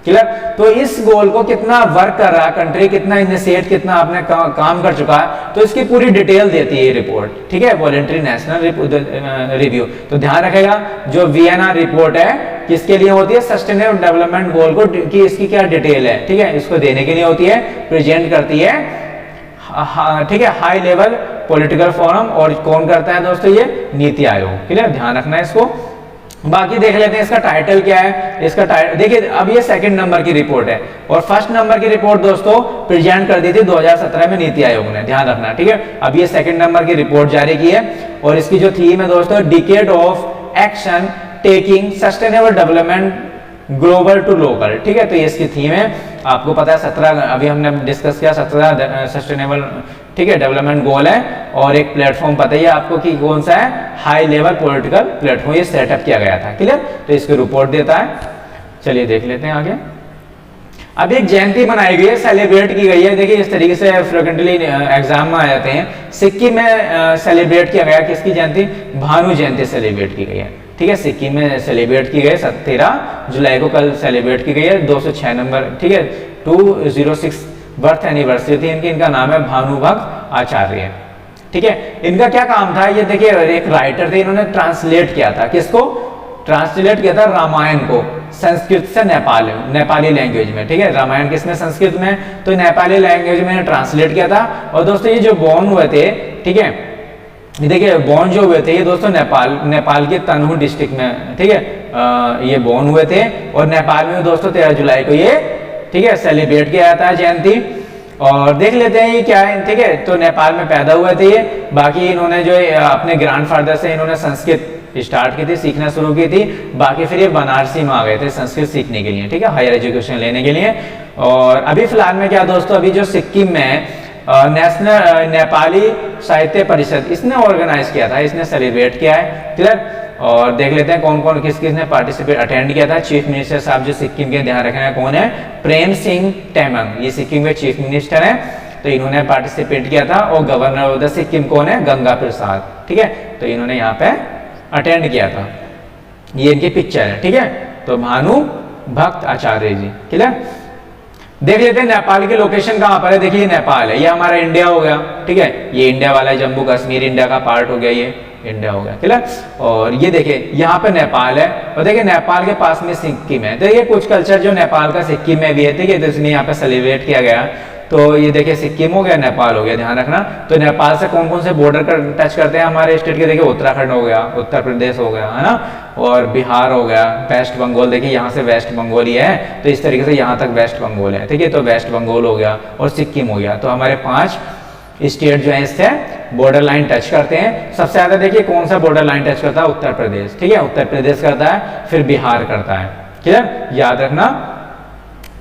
क्लियर। तो इस गोल को कितना वर्क कर रहा है कंट्री, कितना इनिशिएट, कितना आपने काम कर चुका है, तो इसकी पूरी डिटेल देती है ये रिपोर्ट, ठीक है, वॉलेंट्री नेशनल रिव्यू। तो ध्यान रखेगा जो VNR रिपोर्ट है किसके लिए होती है, सस्टेनेबल डेवलपमेंट गोल को, कि इसकी क्या डिटेल है, ठीक है, इसको देने के लिए होती है, प्रेजेंट करती है, ठीक है, हाई लेवल पॉलिटिकल फोरम। और कौन करता है दोस्तों, ये नीति आयोग, क्लियर, ध्यान रखना है इसको। बाकी देख लेते हैं इसका टाइटल क्या है। इसका टाइटल देखिए, अब ये सेकंड नंबर की रिपोर्ट है और फर्स्ट नंबर की रिपोर्ट दोस्तों प्रेजेंट कर दी थी 2017 में नीति आयोग ने, ध्यान रखना, ठीक है। अब ये सेकंड नंबर की रिपोर्ट जारी की है और इसकी जो थीम है दोस्तों, decade of action taking sustainable development global to local, ठीक है। तो ये इसकी थीम है, आपको पता है 17 अभी हमने डिस्कस किया, 17 सस्टेनेबल ठीक है, डेवलपमेंट गोल है। और एक प्लेटफॉर्म पता ही है आपको कि कौन सा है, हाई लेवल पॉलिटिकल प्लेटफॉर्म, ये सेटअप किया गया था। क्लियर, तो इसकी रिपोर्ट देता है। चलिए देख लेते हैं आगे। अब एक जयंती बनाई गई है, सेलिब्रेट की गई है। देखिए इस तरीके से फ्रिक्वेंटली एग्जाम में आ जाते हैं। सिक्किम में सेलिब्रेट किया गया किसकी जयंती, भानु जयंती सेलिब्रेट की गई है। ठीक है, सिक्किम में सेलिब्रेट की गई 13 जुलाई को, कल सेलिब्रेट की गई है 206 नंबर। ठीक है, 206 बर्थ एनिवर्सरी थी इनकी। इनका नाम है भानुभक्त आचार्य। ठीक है, इनका क्या काम था, ये देखिए एक राइटर थे, इन्होंने ट्रांसलेट किया था, किसको ट्रांसलेट किया था, रामायण को संस्कृत से नेपाली लैंग्वेज में। ठीक है, रामायण किसमें, संस्कृत में, तो नेपाली लैंग्वेज में ट्रांसलेट किया था। और दोस्तों ये जो बॉर्न हुए थे, ठीक है, देखिए बॉर्न जो हुए थे ये दोस्तों नेपाल के तनहु डिस्ट्रिक्ट में, ठीक है, ये बॉर्न हुए थे। और नेपाल में दोस्तों 13 जुलाई को ये, ठीक है, सेलिब्रेट किया जाता है जयंती। और देख लेते हैं ये क्या है। ठीक है, तो नेपाल में पैदा हुए थे ये। बाकी इन्होंने जो अपने ग्रैंडफादर से इन्होंने संस्कृत स्टार्ट की थी, सीखना शुरू की थी। बाकी फिर ये बनारसी में आ गए थे संस्कृत सीखने के लिए, ठीक है, हायर एजुकेशन लेने के लिए। और अभी फिलहाल में क्या दोस्तों, अभी जो सिक्किम में नेशनल नेपाली साहित्य परिषद, इसने ऑर्गेनाइज किया था, इसने सेलिब्रेट किया है। क्लियर, और देख लेते हैं कौन कौन किस किसने पार्टिसिपेट अटेंड किया था। चीफ मिनिस्टर साहब जो सिक्किम के, ध्यान रखना है कौन है, प्रेम सिंह तैमंग, ये सिक्किम के चीफ मिनिस्टर हैं, तो इन्होंने पार्टिसिपेट किया था। और गवर्नर ऑफ द सिक्किम कौन है, गंगा प्रसाद। ठीक है, तो इन्होंने यहाँ पे अटेंड किया था। ये इनकी पिक्चर है। ठीक है, तो भानु भक्त आचार्य जी। क्लियर, देख लेते हैं नेपाल की लोकेशन कहाँ पर है। देखिए नेपाल है, ये हमारा इंडिया हो गया। ठीक है, ये इंडिया वाला है, जम्मू कश्मीर इंडिया का पार्ट हो गया, ये इंडिया हो गया। क्लियर, और ये देखिए यहाँ पे नेपाल है, और देखिए नेपाल के पास में सिक्किम है। तो ये कुछ कल्चर जो नेपाल का सिक्किम में भी है, ठीक है, तो इसलिए यहाँ पे सेलिब्रेट किया गया। तो ये देखिए सिक्किम हो गया, नेपाल हो गया, ध्यान रखना। तो नेपाल से कौन कौन से बॉर्डर कर टच करते हैं हमारे स्टेट के, देखिए उत्तराखंड हो गया, उत्तर प्रदेश हो गया, है ना, और बिहार हो गया, वेस्ट बंगाल, देखिए यहाँ से वेस्ट बंगाल ही है, तो इस तरीके से यहाँ तक वेस्ट बंगाल है। ठीक है, तो वेस्ट बंगाल हो गया और सिक्किम हो गया। तो हमारे 5 स्टेट जो है इससे बॉर्डर लाइन टच करते हैं। सबसे ज्यादा देखिए कौन सा बॉर्डर लाइन टच करता है, उत्तर प्रदेश। ठीक है, उत्तर प्रदेश करता है, फिर बिहार करता है। क्लियर, याद रखना।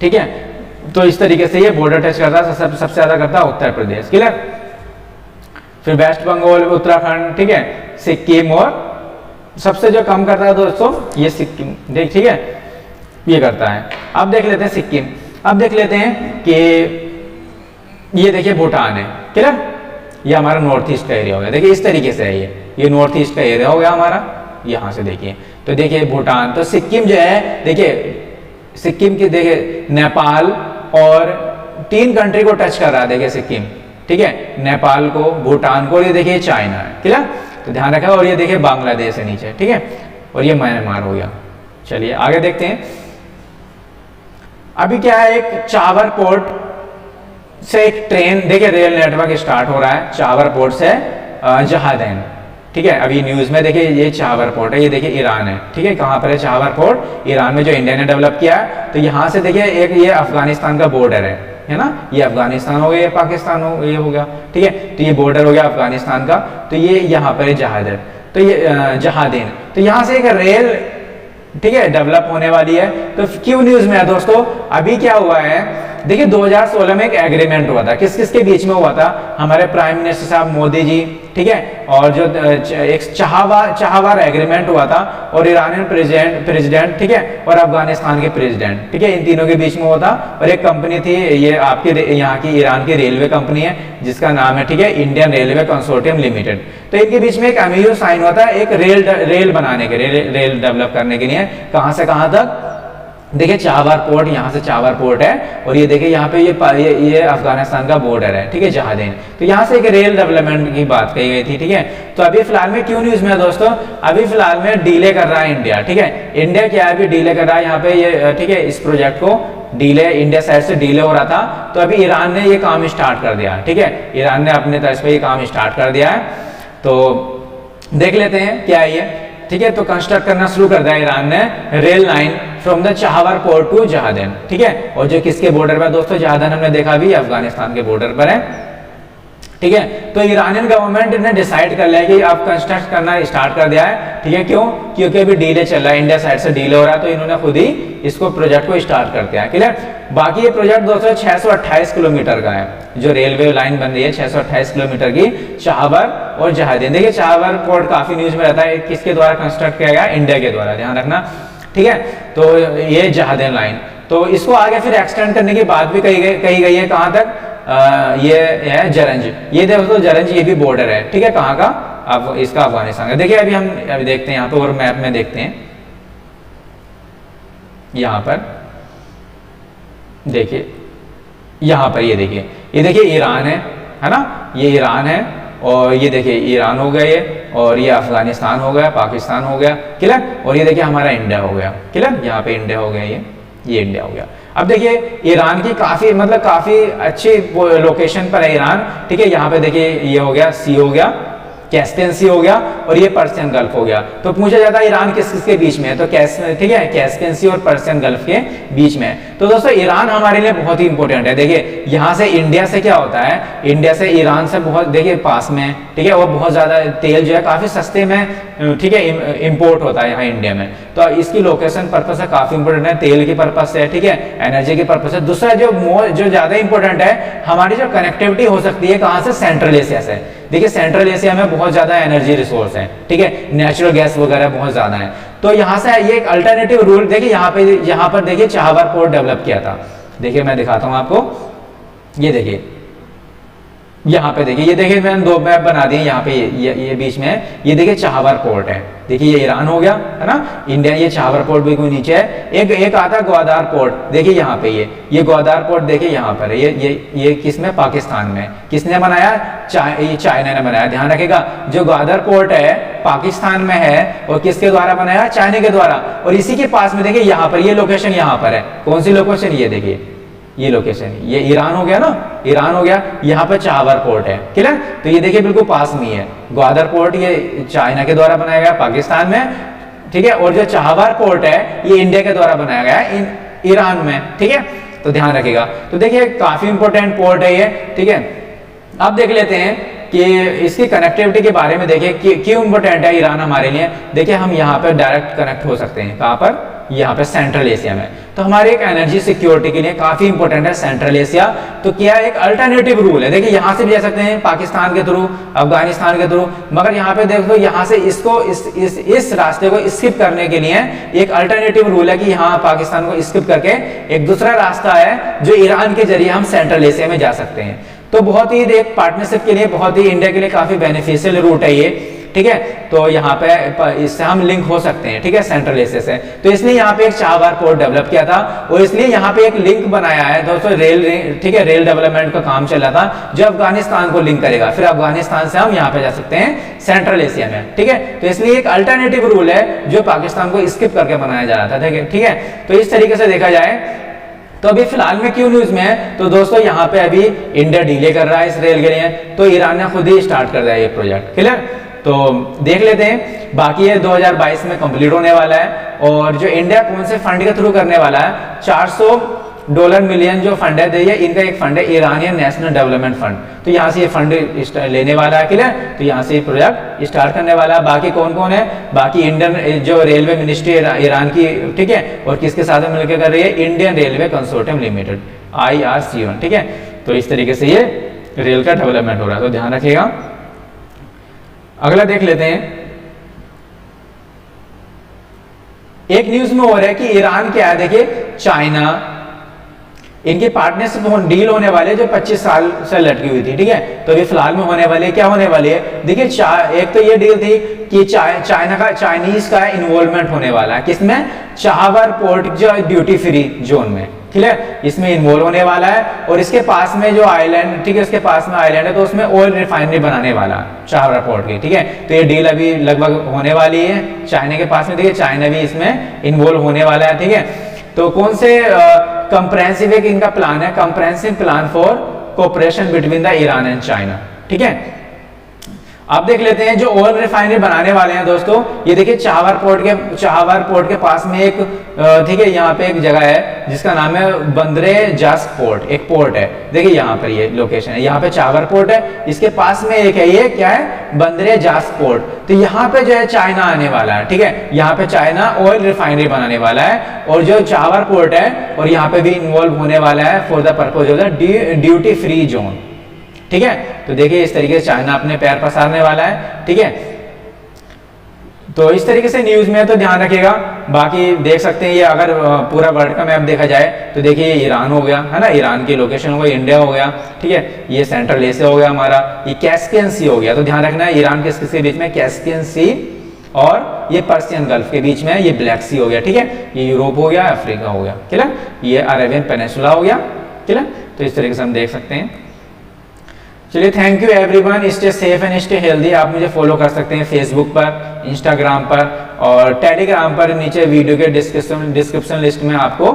ठीक है, तो इस तरीके से ये बॉर्डर टच करता है, सबसे ज्यादा करता है उत्तर प्रदेश। क्लियर, फिर वेस्ट बंगाल, उत्तराखंड, ठीक है, सिक्किम, और सबसे जो कम करता है दोस्तों ये सिक्किम। ठीक है, ये करता है। अब देख लेते हैं सिक्किम। अब देख लेते हैं कि ये देखिए भूटान है। क्लियर, ये हमारा नॉर्थ ईस्ट का एरिया हो गया। देखिए इस तरीके से है, ये नॉर्थ ईस्ट का एरिया हो गया हमारा। यहाँ से देखिए, तो देखिए भूटान, तो सिक्किम जो है, देखिए सिक्किम की, देखिए नेपाल और 3 कंट्री को टच कर रहा है। देखिए सिक्किम, ठीक है, नेपाल को, भूटान को, और ये देखिए चाइना है। क्लियर, तो ध्यान रखा। और ये देखिए बांग्लादेश है नीचे। ठीक है, और ये म्यांमार हो गया। चलिए आगे देखते हैं। अभी क्या है, एक चावर पोर्ट से एक ट्रेन, देखिए रेल नेटवर्क स्टार्ट हो रहा है चावर पोर्ट से जहादैन। ठीक है, अभी न्यूज में देखिए ये चावर पोर्ट है, ये देखिए ईरान है। ठीक है, कहाँ पर है चावर पोर्ट, ईरान में, जो इंडिया ने डेवलप किया है। तो यहाँ से देखिए एक ये अफगानिस्तान का बॉर्डर है ना, ये अफगानिस्तान हो गया, ये पाकिस्तान हो, ये हो गया। ठीक है, तो ये बॉर्डर हो गया अफगानिस्तान का। तो ये यहाँ पर है जहादैन, तो ये जहादैन, तो यहाँ से एक रेल, ठीक है, डेवलप होने वाली है। तो क्यों न्यूज में है दोस्तों, अभी क्या हुआ है, देखिए 2016 में एक एग्रीमेंट हुआ था, किस किस के बीच में हुआ था, हमारे प्राइम मिनिस्टर साहब मोदी जी, ठीक है, और जो एक चाहवार एग्रीमेंट हुआ था, और ईरानियन प्रेसिडेंट, ठीक है, और अफगानिस्तान के प्रेसिडेंट, ठीक है, इन तीनों के बीच में हुआ था। और एक कंपनी थी, ये आपके यहाँ की ईरान की रेलवे कंपनी है, जिसका नाम है, ठीक है, इंडियन रेलवे कंसोर्टियम लिमिटेड। तो इनके बीच में एक एमओयू साइन हुआ था, एक रेल बनाने के, रेल डेवलप करने के लिए। कहां से कहां तक, देखिए चावर पोर्ट, यहाँ से चावर पोर्ट है, और ये देखिए यहाँ पे ये अफगानिस्तान का बॉर्डर है। ठीक है, जहादैन, तो यहाँ से एक रेल डेवलपमेंट की बात कही गई थी। ठीक है, तो अभी फिलहाल में क्यों न्यूज में है दोस्तों, अभी फिलहाल में डीले कर रहा है इंडिया। ठीक है, इंडिया क्या है, अभी डीले कर रहा है यहाँ पे ये, ठीक है, इस प्रोजेक्ट को डीले, इंडिया साइड से डीले हो रहा था। तो अभी ईरान ने ये काम स्टार्ट कर दिया। ठीक है, ईरान ने अपने तरफ पे ये काम स्टार्ट कर दिया है। तो देख लेते हैं क्या है ये। ठीक है, तो कंस्ट्रक्ट करना शुरू कर दिया ईरान ने रेल लाइन फ्रॉम द चावर पोर्ट टू जहादैन। ठीक है, और जो किसके बॉर्डर पर दोस्तों, जहादैन हमने देखा भी अफगानिस्तान के बॉर्डर पर है। ठीक है। तो ईरानियन गवर्नमेंट ने डिसाइड कर लिया कि अब कंस्ट्रक्ट करना स्टार्ट कर दिया है, ठीक है। क्यों? क्योंकि अभी डीले चल रहा है, इंडिया साइड से डीले हो रहा है, तो इन्होंने खुद ही इसको प्रोजेक्ट को स्टार्ट कर दिया है, क्लियर। बाकी ये प्रोजेक्ट दोस्तों 628 किलोमीटर का है, जो रेलवे लाइन बन रही है 628 किलोमीटर की, चाहबर और जहादेन। देखिए चाहबर पोर्ट काफी न्यूज में रहता है, किसके द्वारा कंस्ट्रक्ट किया गया? इंडिया के द्वारा, ध्यान रखना, ठीक है। तो ये जहादेन लाइन, तो इसको आगे फिर एक्सटेंड करने की बात भी कही गई है, कहां तक? ये है जरंज, ये देखो जरंज, ये भी बॉर्डर है, ठीक है। कहाँ का? अब इसका अफगानिस्तान का। देखिए अभी हम अभी देखते हैं यहाँ पे, और मैप में देखते हैं, यहाँ पर देखिए, यहाँ पर ये देखिए ईरान है ना, ये ईरान है, और ये देखिए ईरान हो गया ये, और ये अफगानिस्तान हो गया, पाकिस्तान हो गया, क्लियर। और ये देखिए हमारा इंडिया हो गया, क्लियर। यहाँ पे इंडिया हो गया, ये इंडिया हो गया। अब देखिए ईरान की काफी अच्छी लोकेशन पर है ईरान, ठीक है। यहाँ पे देखिए ये हो गया, सी हो गया, कैस्पियन सी हो गया, और ये पर्शियन गल्फ हो गया। तो पूछा जाता है ईरान किसके बीच में है, तो ठीक है, कैस्पियन सी और पर्शियन गल्फ के बीच में है। तो दोस्तों ईरान हमारे लिए बहुत ही इंपॉर्टेंट है। देखिए यहाँ से इंडिया से क्या होता है, इंडिया से ईरान से बहुत देखिए पास में, ठीक है। और बहुत ज्यादा तेल जो है काफी सस्ते में, ठीक है, इंपोर्ट होता है यहाँ इंडिया में। तो इसकी लोकेशन पर्पज से काफी इंपॉर्टेंट है, तेल की पर्पज से, ठीक है, एनर्जी की पर्पज से। दूसरा जो ज्यादा इंपॉर्टेंट है, हमारी जो कनेक्टिविटी हो सकती है कहाँ से? सेंट्रल एशिया से। देखिए सेंट्रल एशिया में बहुत ज्यादा एनर्जी रिसोर्स है, ठीक है, नेचुरल गैस वगैरह बहुत ज्यादा है। तो यहाँ से ये एक अल्टरनेटिव रूल, देखिए यहाँ पर देखिए चाहबर पोर्ट डेवलप किया था। देखिए मैं दिखाता हूँ आपको, ये देखिए यहाँ पे देखिए, ये देखिए मैंने दो मैप बना दिए यहाँ पे, ये बीच में ये देखिए चाहबर पोर्ट है। देखिए ये ईरान हो गया, है ना, इंडिया, ये चाहबर पोर्ट भी कोई नीचे है। एक आता है ग्वादार पोर्ट, देखिए यहाँ पे ये ग्वादार पोर्ट देखिए यहाँ पर है, ये किसमें? पाकिस्तान में। किसने बनाया? ये चाइना ने बनाया। ध्यान रखिएगा, जो ग्वादार पोर्ट है पाकिस्तान में है, और किसके द्वारा बनाया? चाइना के द्वारा। और इसी के पास में देखिए यहाँ पर, ये लोकेशन यहाँ पर है, कौन सी लोकेशन? ये देखिए ये लोकेशन, ये ईरान हो गया ना, ईरान हो गया। यहाँ पर चाहबर पोर्ट है, क्लियर। तो ये देखिए बिल्कुल पास में है ग्वादर पोर्ट, ये चाइना के द्वारा बनाया गया पाकिस्तान में, ठीक है। और जो चाहबर पोर्ट है ये इंडिया के द्वारा बनाया गया है ईरान में, ठीक है। तो ध्यान रखिएगा। तो देखिए काफी इंपॉर्टेंट पोर्ट है ये, ठीक है। अब देख लेते हैं कि इसकी कनेक्टिविटी के बारे में, देखिए क्यों इंपॉर्टेंट है ईरान हमारे लिए। देखिए हम यहाँ पर डायरेक्ट कनेक्ट हो सकते हैं, कहाँ पर? यहाँ पे सेंट्रल एशिया में। तो हमारे एक एनर्जी सिक्योरिटी के लिए काफी इंपॉर्टेंट है सेंट्रल एशिया। तो क्या एक अल्टरनेटिव रूल है, देखिए यहाँ से भी जा सकते हैं, पाकिस्तान के थ्रू, अफगानिस्तान के थ्रू, मगर यहाँ पे देख लो, यहाँ से इसको इस रास्ते को स्किप करने के लिए एक अल्टरनेटिव रूल है कि यहाँ पाकिस्तान को स्किप करके एक दूसरा रास्ता है जो ईरान के जरिए हम सेंट्रल एशिया में जा सकते हैं। तो बहुत ही एक पार्टनरशिप के लिए, बहुत ही इंडिया के लिए काफी बेनिफिशियल रूट है ये, ठीक है। तो यहाँ पे इससे हम लिंक हो सकते हैं, ठीक है, सेंट्रल एशिया से। तो इसलिए यहाँ पे एक चाहबर पोर्ट डेवलप किया था, और इसलिए यहाँ पे एक लिंक बनाया है दोस्तों, रेल, ठीक है, रेल डेवलपमेंट का काम चल रहा था, जो अफगानिस्तान को लिंक करेगा। फिर अफगानिस्तान से हम यहाँ पे जा सकते हैं सेंट्रल एशिया में, ठीक है। तो इसलिए एक अल्टरनेटिव रूल है जो पाकिस्तान को स्किप करके बनाया जा रहा था, ठीक है। तो इस तरीके से देखा जाए तो अभी फिलहाल में क्यों न्यूज में है, तो दोस्तों यहाँ पे अभी इंडिया डीले कर रहा है इस रेल के लिए, तो ईरान ने खुद ही स्टार्ट कर दिया ये प्रोजेक्ट, क्लियर। तो देख लेते हैं, बाकी ये 2022 में कंप्लीट होने वाला है। और जो इंडिया कौन से फंड के थ्रू करने वाला है, $400 मिलियन जो फंड है, ये इनका एक फंड है, ईरानियन नेशनल डेवलपमेंट फंड। तो यहाँ से ये फंड लेने वाला है, क्लियर। तो यहाँ से ये प्रोजेक्ट स्टार्ट करने वाला है। बाकी कौन कौन है, बाकी इंडियन जो रेलवे मिनिस्ट्री ईरान की, ठीक है, और किसके साथ मिलकर कर रही है? Indian railway consortium limited, IRC1, ठीक है। तो इस तरीके से ये रेल का डेवलपमेंट हो रहा है, तो ध्यान रखिएगा। अगला देख लेते हैं, एक न्यूज में हो रहा है कि ईरान क्या है, देखिए चाइना, इनकी पार्टनरशिप डील होने वाली है जो 25 साल से लटकी हुई थी, ठीक है। तो अभी फिलहाल में होने वाली है, क्या होने वाली है? देखिए एक तो ये डील थी कि चाइनीज का इन्वॉल्वमेंट होने वाला है, किसमें? चाहबर पोर्ट जो ड्यूटी फ्री जोन में, क्लियर, इसमें इन्वॉल्व होने वाला है। और इसके पास में जो आइलैंड, ठीक है, उसके पास में आइलैंड है, तो उसमें ऑयल रिफाइनरी बनाने वाला चाहबर पोर्ट की, ठीक है। तो ये डील अभी लगभग होने वाली है चाइना के पास में, देखिए चाइना भी इसमें इन्वॉल्व होने वाला है, ठीक है। तो कौन से कंप्रेहेंसिव एक इनका प्लान है, comprehensive plan for cooperation between the Iran and China, ठीक है। आप देख लेते हैं जो ऑयल रिफाइनरी बनाने वाले हैं दोस्तों, ये देखिए चाहवर पोर्ट के पास में एक ठीक है यहाँ पे एक जगह है जिसका नाम है बंदरे जास्क पोर्ट, एक पोर्ट है। देखिए यहाँ पर ये लोकेशन है, यहाँ पे चाहवर पोर्ट है, इसके पास में एक है ये क्या है बंदरे जास्क पोर्ट। तो यहाँ पे जो है चाइना आने वाला है, ठीक है, यहाँ पे चाइना ऑयल रिफाइनरी बनाने वाला है और जो चाहवर पोर्ट है और यहाँ पे भी इन्वॉल्व होने वाला है for the purpose of the duty free zone, ठीक है। तो देखिए इस तरीके से चाइना अपने पैर पसारने वाला है, ठीक है। तो इस तरीके से न्यूज में तो ध्यान रखिएगा। बाकी देख सकते हैं ये अगर पूरा वर्ल्ड का मैप देखा जाए तो देखिए ईरान हो गया है ना, ईरान की लोकेशन हो गई, इंडिया हो गया, ठीक है, ये सेंट्रल एशिया हो गया हमारा, ये कैस्पियन सी हो गया। तो ध्यान रखना है ईरान किसके बीच में, कैस्पियन सी और ये पर्सियन गल्फ के बीच में ये ब्लैक सी हो गया, ठीक है, ये यूरोप हो गया, अफ्रीका हो गया, क्लियर, ये अरेबियन पेनिनसुला हो गया, क्लियर। तो इस तरीके से हम देख सकते हैं। चलिए thank you everyone, stay safe and stay healthy. आप मुझे फॉलो कर सकते हैं फेसबुक पर, इंस्टाग्राम पर और टेलीग्राम पर, नीचे वीडियो के डिस्क्रिप्शन लिस्ट में आपको,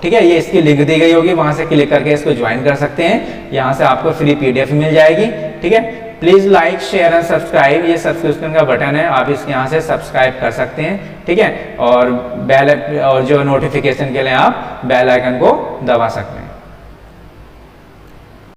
ठीक है, ये इसकी लिंक दी गई होगी, वहां से क्लिक करके इसको ज्वाइन कर सकते हैं। यहाँ से आपको फ्री PDF मिल जाएगी, ठीक है। Please like share and subscribe, ये सब्सक्रिप्शन का बटन है, आप इस यहाँ से सब्सक्राइब कर सकते हैं, ठीक है, और बेल और जो नोटिफिकेशन के लिए आप बेल आइकन को दबा सकते हैं।